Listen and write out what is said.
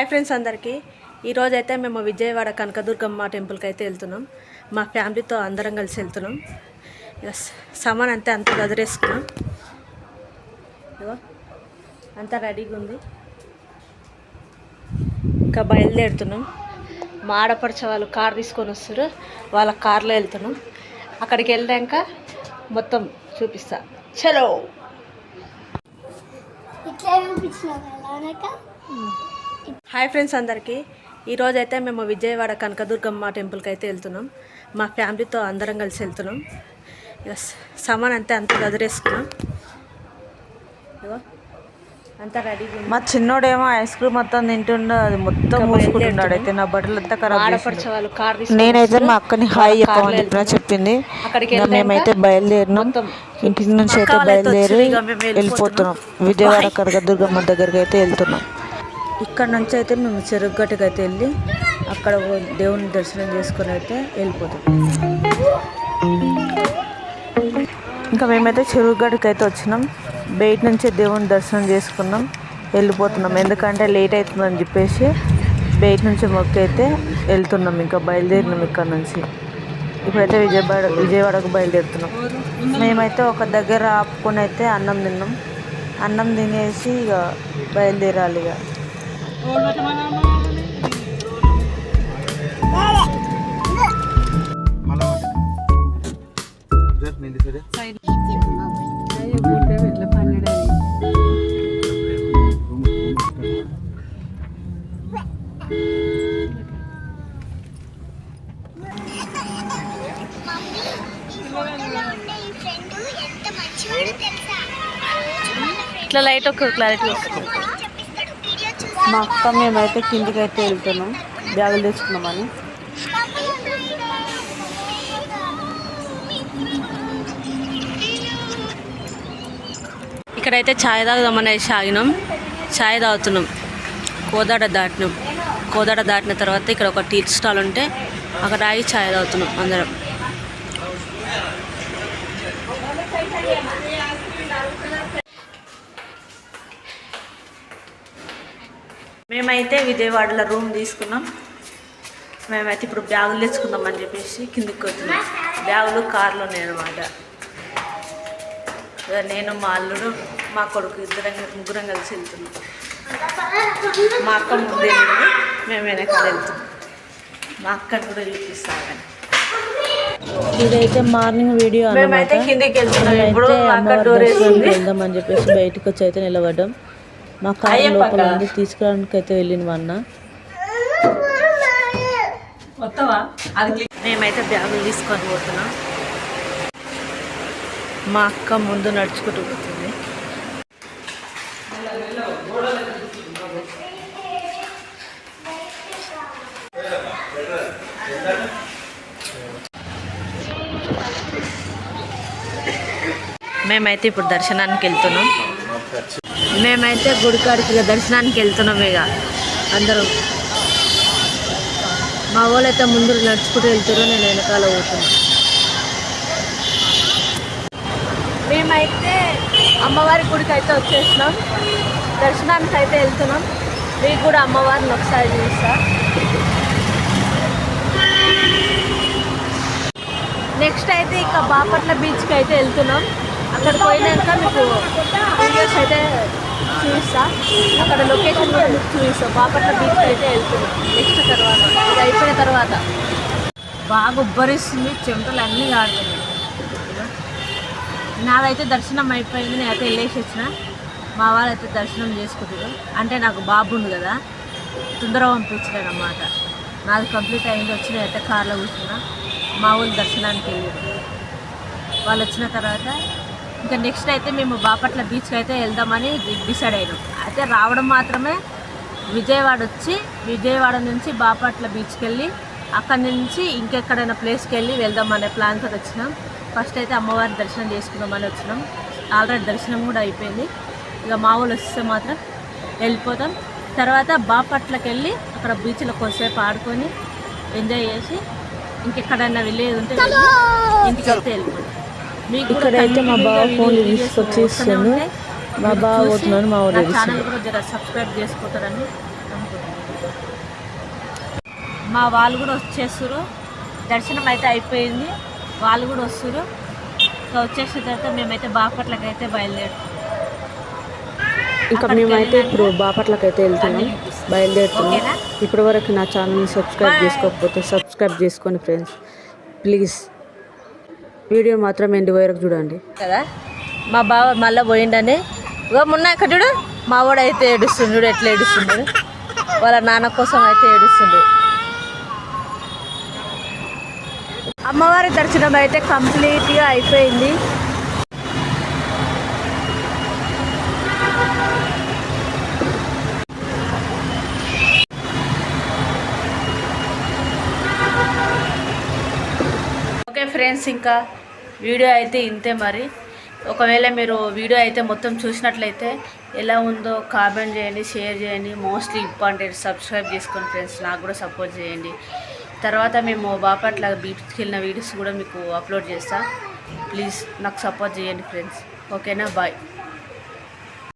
Friends అందరికీ ఈరోజైతే మేము విజయవాడ కనకదుర్గమ్మ టెంపుల్కి అయితే వెళ్తున్నాం. మా ఫ్యామిలీతో అందరం కలిసి వెళ్తున్నాం. సామాన్ అంతా అంత గదిరేసుకున్నాం. అంతా రెడీగా ఉంది. ఇంకా బయలుదేరుతున్నాం. మా ఆడపడిచే వాళ్ళు కార్ తీసుకొని వస్తారు. వాళ్ళ కార్లో వెళ్తున్నాం. అక్కడికి వెళ్ళాక మొత్తం చూపిస్తా. చలో. హాయ్ ఫ్రెండ్స్ అందరికీ ఈరోజైతే మేము విజయవాడ కనకదుర్గమ్మ టెంపుల్కి అయితే వెళ్తున్నాం. మా ఫ్యామిలీతో అందరం కలిసి వెళ్తున్నాం. సామాన్ అంతా అంత గదిరేసుకున్నాం. అంతా రెడీగా. మా చిన్నోడేమో ఐస్ క్రీమ్ మొత్తం తింటుండ, అది మొత్తం మూసుకుంటున్నాడు. అయితే నా బట్టలు అంతా ఖరాబ్. నేనైతే మా అక్కని హాయ్ చెప్పమని చెప్పింది. మేమైతే బయలుదేరినాం. ఇంటి నుంచి అయితే బయలుదేరి వెళ్ళిపోతున్నాం. విజయవాడ కనకదుర్గమ్మ దగ్గరికి అయితే వెళ్తున్నాం. ఇక్కడ నుంచి అయితే మేము చెరుగట్టుకు అయితే వెళ్ళి అక్కడ దేవుని దర్శనం చేసుకొని అయితే వెళ్ళిపోతాం. ఇంకా మేమైతే చెరుగట్టుకు అయితే వచ్చినాం. బయట నుంచి దేవుని దర్శనం చేసుకున్నాం, వెళ్ళిపోతున్నాం. ఎందుకంటే లేట్ అవుతుందని చెప్పేసి బయట నుంచి మొక్కి అయితే వెళ్తున్నాం. ఇంకా బయలుదేరినాం. ఇక్కడ నుంచి ఇప్పుడైతే విజయవాడకు బయలుదేరుతున్నాం. మేమైతే ఒక దగ్గర ఆపుకొని అయితే అన్నం తిన్నాం. అన్నం తినేసి ఇక బయలుదేరాలి. ఇక ఇట్లా లైట్ ఒక క్లారిటీ వస్తుంది. మా అక్క మేమైతే కిందికి అయితే వెళ్తున్నాం బ్యాగులు తెచ్చుకున్నామని. ఇక్కడైతే ఛాయ్ తాగుదామనేసి ఆగినాం. ఛాయ్ తాగుతున్నాం. కోదాడ దాటినాం. కోదాడ దాటిన తర్వాత ఇక్కడ ఒక టీ స్టాల్ ఉంటే అక్కడ ఆగి ఛాయ్ తాగుతున్నాం అందరం. మేమైతే విజయవాడలో రూమ్ తీసుకున్నాం. మేమైతే ఇప్పుడు బ్యాగులు తెచ్చుకుందామని చెప్పేసి కిందికి వచ్చినాం. బ్యాగులు కార్లో ఉన్నాయన్నమాట. నేను మా అల్లుడు మా కొడుకు ముగ్గురం కలిసి వెళ్తున్నాం. మా అక్క ముందు వెళ్ళింది, మేము వెనకాల వెళ్తున్నాం. మా అక్కని కూడా చూపిస్తాను. ఇదైతే మార్నింగ్ వీడియో అన్నమాట. వెళ్దామని చెప్పేసి బయటకు వచ్చి అయితే నిలబడ్డాం. మా కారు లోపల ఉంది, తీసుకురావడానికి అయితే వెళ్ళిన అన్న. మేమైతే బ్యాగులు తీసుకొని పోతున్నాం. మా అక్క ముందు నడుచుకుంటూ పోతుంది. మేమైతే ఇప్పుడు దర్శనానికి వెళ్తున్నాం. మేమైతే గుడికాడికి దర్శనానికి వెళ్తున్నాం. ఇక అందరం మా వాళ్ళైతే ముందు నడుచుకుంటూ వెళ్తారు, నేను వెనకాల పోతున్నా. మేమైతే అమ్మవారి గుడికి అయితే వచ్చేసినాం. దర్శనానికి అయితే వెళ్తున్నాం. మీకు కూడా అమ్మవారిని ఒకసారి చూస్తా. నెక్స్ట్ అయితే ఇక బాపట్ల బీచ్కి అయితే వెళ్తున్నాం. అక్కడికి పోయినాక మీకు వీడియోస్ అయితే చూపిస్తా. అక్కడ లొకేషన్ కూడా మీకు చూపిస్తాం. బాపట్ల బీచ్కి అయితే వెళ్తున్నాం. నెక్స్ట్ తర్వాత ఇది అయిపోయిన తర్వాత బాగా ఉబ్బరిస్తుంది, చెమటలు అన్నీ కాడుతున్నాయి. నాదైతే దర్శనం అయిపోయింది. నేనైతే వెళ్ళేసి వచ్చిన. మా వాళ్ళైతే దర్శనం చేసుకుంటారు. అంటే నాకు బాబు ఉంది కదా, తొందరగా పంపించలేను అన్నమాట. నాది కంప్లీట్ అయింది. వచ్చిన అయితే కార్లో కూర్చున్నా. మా ఊళ్ళు దర్శనానికి వెళ్ళారు. వాళ్ళు వచ్చిన తర్వాత ఇంకా నెక్స్ట్ అయితే మేము బాపట్ల బీచ్కి అయితే వెళ్దామని డిసైడ్ అయినాం. అయితే రావడం మాత్రమే విజయవాడ వచ్చి విజయవాడ నుంచి బాపట్ల బీచ్కి వెళ్ళి అక్కడి నుంచి ఇంకెక్కడైనా ప్లేస్కి వెళ్ళి వెళ్దామనే ప్లాన్తో వచ్చినాం. ఫస్ట్ అయితే అమ్మవారి దర్శనం చేసుకుందామని వచ్చినాం. ఆల్రెడీ దర్శనం కూడా అయిపోయింది. ఇక మా ఊళ్ళు వస్తే మాత్రం వెళ్ళిపోతాం. తర్వాత బాపట్లకి వెళ్ళి అక్కడ బీచ్లో కొద్దిసేపు ఆడుకొని ఎంజాయ్ చేసి ఇంకెక్కడైనా వెళ్ళేది ఉంటే ఇంటికి వెళ్తే వెళ్ళిపోతాం. మీకు ఇక్కడైతే మా బావ ఫోన్ తీసుకొచ్చేస్తాను. మా బావ పోతున్నాను. మా ఊరు ఛానల్ కూడా జర సబ్స్క్రైబ్ చేసుకుంటారని అనుకుంటున్నాను. మా వాళ్ళు కూడా వచ్చేస్తారు. దర్శనం అయితే అయిపోయింది, వాళ్ళు కూడా వస్తారు. ఇంకా వచ్చేసిన తర్వాత మేమైతే బాపట్లకైతే బయలుదేరుతాం. ఇంకా మేమైతే ఇప్పుడు బాపట్లకైతే వెళ్తున్నాం, బయలుదేరుతున్నాం. ఓకేనా? ఇప్పటి వరకు నా ఛానల్ని సబ్స్క్రైబ్ చేసుకోకపోతే సబ్స్క్రైబ్ చేసుకోండి ఫ్రెండ్స్ ప్లీజ్. వీడియో మాత్రం ఎండ్ వరకు చూడండి కదా. మా బావ మళ్ళీ పోయిండని ఇగో మొన్న ఇక్కడ చూడు, మా వాడు అయితే ఏడుస్తుండు, ఎట్లా ఏడుస్తుండు, వాళ్ళ నాన్న కోసం అయితే ఏడుస్తుండు. అమ్మవారి దర్శనం అయితే కంప్లీట్గా అయిపోయింది. ఓకే ఫ్రెండ్స్, ఇంకా వీడియో అయితే ఇంతే. మరి ఒకవేళ మీరు వీడియో అయితే మొత్తం చూసినట్లయితే ఎలా ఉందో కామెంట్ చేయండి, షేర్ చేయండి. మోస్ట్లీ ఇంపార్టెంట్ సబ్స్క్రైబ్ చేసుకోండి ఫ్రెండ్స్, నాకు కూడా సపోర్ట్ చేయండి. తర్వాత మేము బాపట్ల బీచ్కి వెళ్ళిన వీడియోస్ కూడా మీకు అప్లోడ్ చేస్తా. ప్లీజ్ నాకు సపోర్ట్ చేయండి ఫ్రెండ్స్. ఓకేనా, బాయ్.